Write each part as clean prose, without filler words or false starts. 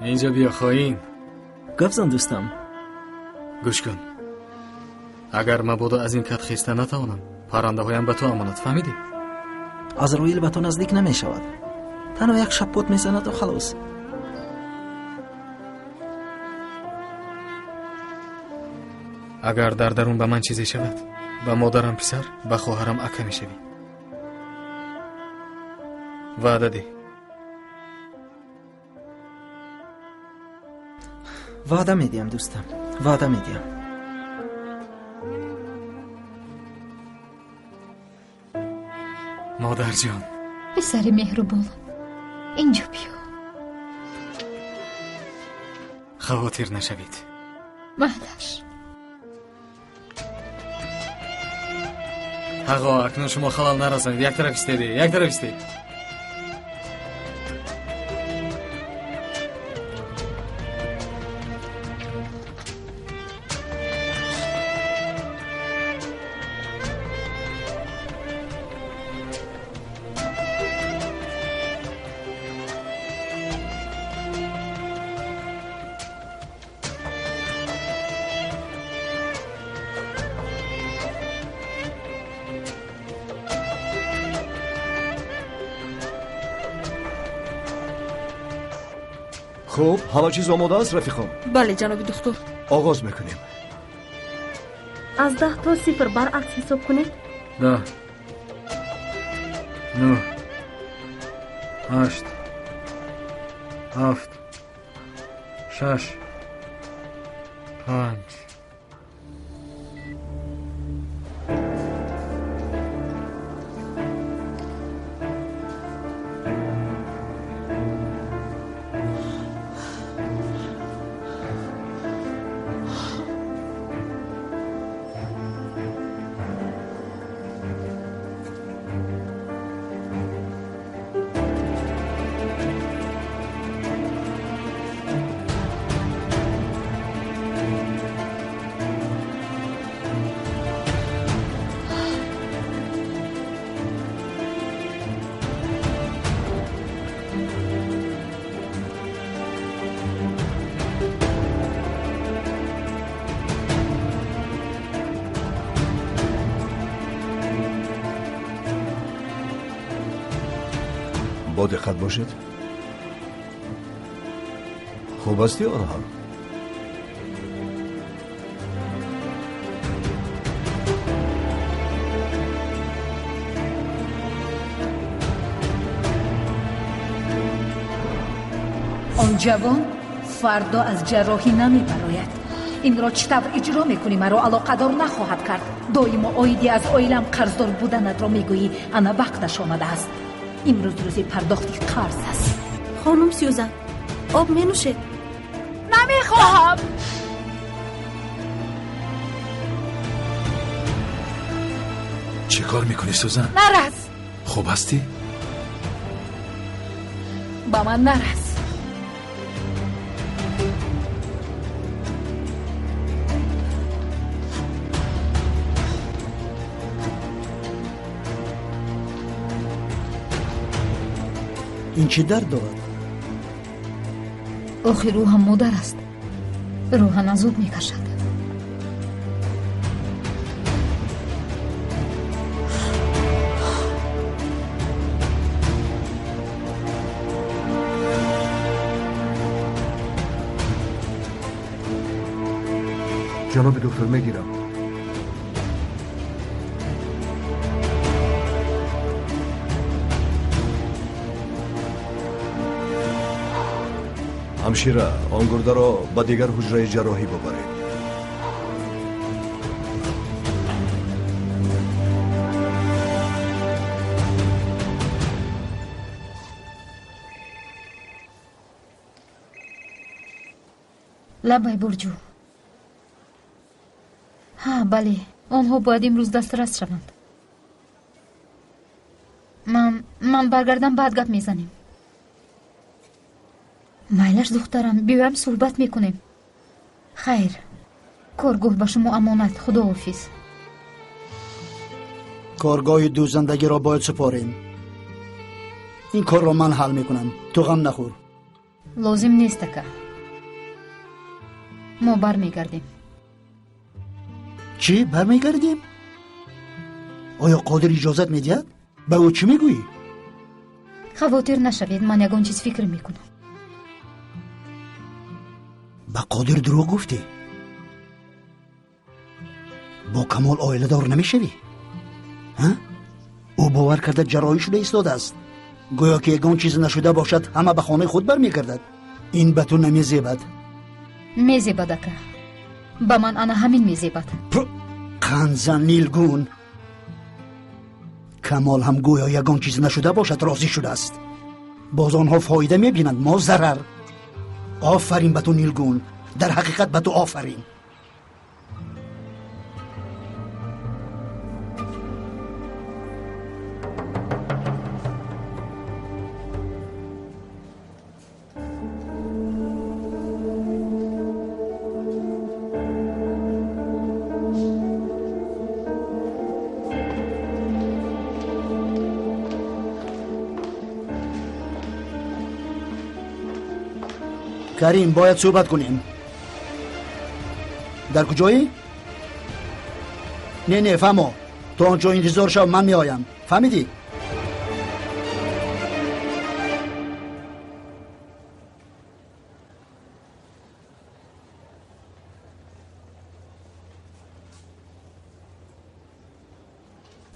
اینجا بیا خواهین. گفتم دوستم. گوش کن. اگر مبادا از این کت خیسته نتوانم، پرنده هایم به تو امانت، فهمیدی؟ عزرائیل به تو نزدیک نمی شود. تنها یک شپوت میزند و خلاص. اگر در درون به من چیزی شود، به مادرم پسر، به خواهرم اکه میشوی. وعده دی. وعده میدیم دوستم، وعده میدیم. مادر جان، پسر مهربان، اینجا بیا. خواطر نشوید. مادر. آقا اکنون شما خلال نرسانید. یک طرف استیدی، یک طرف استید. خب همه چیز آماده است رفیقان؟ بله جناب دکتر. آغاز میکنیم. از 10 تا 0 برعکس حساب کنید. 10 9 8 7 6 5 با دقت باشید. خوب استی آنها؟ آن جوان فردا از جراحی نمی براید. این را چطور اجرا میکنی؟ مرا علاقه‌دار نخواهد کرد. دائم آیدی از اویلم قرضدار بودنت را میگویی. انا وقتش آمده است. امروز روز پرداخت قرض است. خانم سیوزن، آب می نوشید؟ نمیخواهم. چه کار میکنی سوزن؟ نرس. خوب هستی؟ با من نرس. این چه درد دارد؟ آخه روحم مادر است. روحم از آب میکشد. جناب دکتر میگیرم. همشیره آن گرده را به دیگر حجره جراحی ببرید. لبای برجو. ها بله، آنها باید امروز دسترس شوند. من برگردم بعد گپ میزنیم. مایلش دخترم، بیایم صحبت میکنیم. خیر، کارگاه به شما امانت. خدا حافظ. کارگاه دوزندگی را باید سپاریم. این کار را من حل میکنم، تو غم نخور. лозим нест ака. мо бармегардем. چی برمیگردیم؟ آیا قادر اجازت میدهد؟ به او چی میگویی؟ خاطر نشوید، من یگان چیز فکر میکنم. به قادر دروغ گفتی؟ با کمال آیله دار نمیشوی؟ ها؟ او باور کرده جراحی شده ایستاده است. گویا که یگان چیز نشده باشد همه به خانه خود برمیگردد. این به تو نمیزیبد. میزیبد اکا. با من انا همین میزیبد. قنزن نیلگون. کمال هم گویا یگان چیز نشده باشد راضی شده است. باز آنها فایده میبینند، ما ضرر. آفرین به تو نیلگون، در حقیقت به تو آفرین. کریم باید صحبت کنیم. در کجایی؟ نه فهمو، تو آنجا انتظار شو، من می آیم. فهمیدی؟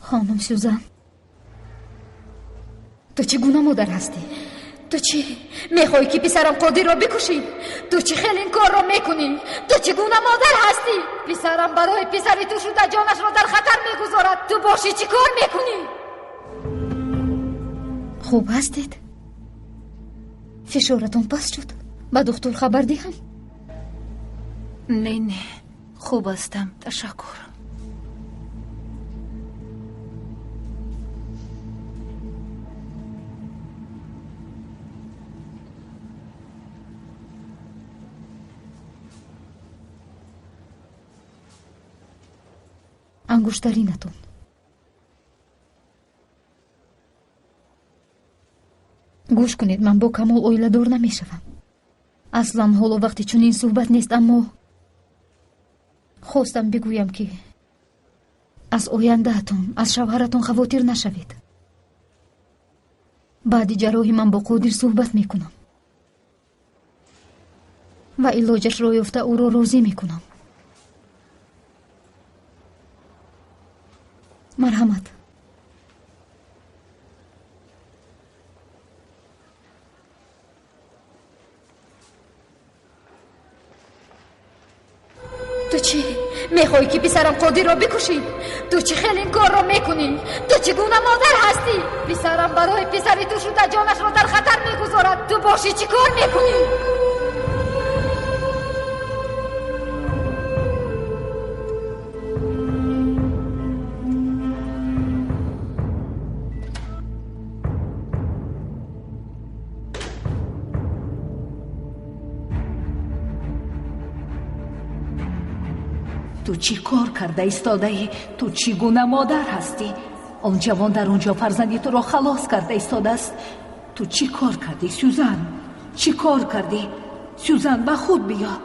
خانم سوزان، تو چگونه مادر هستی؟ تو چی میخوای که پسرم قادر را بکشی؟ تو چی خیلی این کار را میکنی؟ تو چگونه مادر هستی؟ پسرم برای پسری تو شده جانش را در خطر میگذارد، تو باشی چی کار میکنی؟ خوب هستید؟ فشارتون پس شد؟ با دکتر خبر دهم؟ نه خوب هستم، تشکر. انگشترینتون. گوش کنید، من با کمال اویله دار نمیشوم. اصلا حالا وقتی چون این صحبت نیست، اما خواستم بگویم که از آیندهتون، از شوهرتون خاطر نشوید. بعد جراحی من با قادر صحبت میکنم و علاجش را یافته او را راضی میکنم. مرحمت. تو چی میخوای که پسرم قادر را بکشی؟ تو چی خیلی این کار را میکنی؟ تو چگونه مادر هستی؟ پسرم برای پسری تو شده جانش را در خطر میگذارد، تو باشی چی کار میکنی؟ تو چی کار کرده ایستاده ای؟ تو چگونه مادر هستی؟ آن جوان در اونجا فرزندی تو را خلاص کرده ایستاده است. تو چی کار کردی سوزان؟ چی کار کردی؟ سوزان به خود بیا.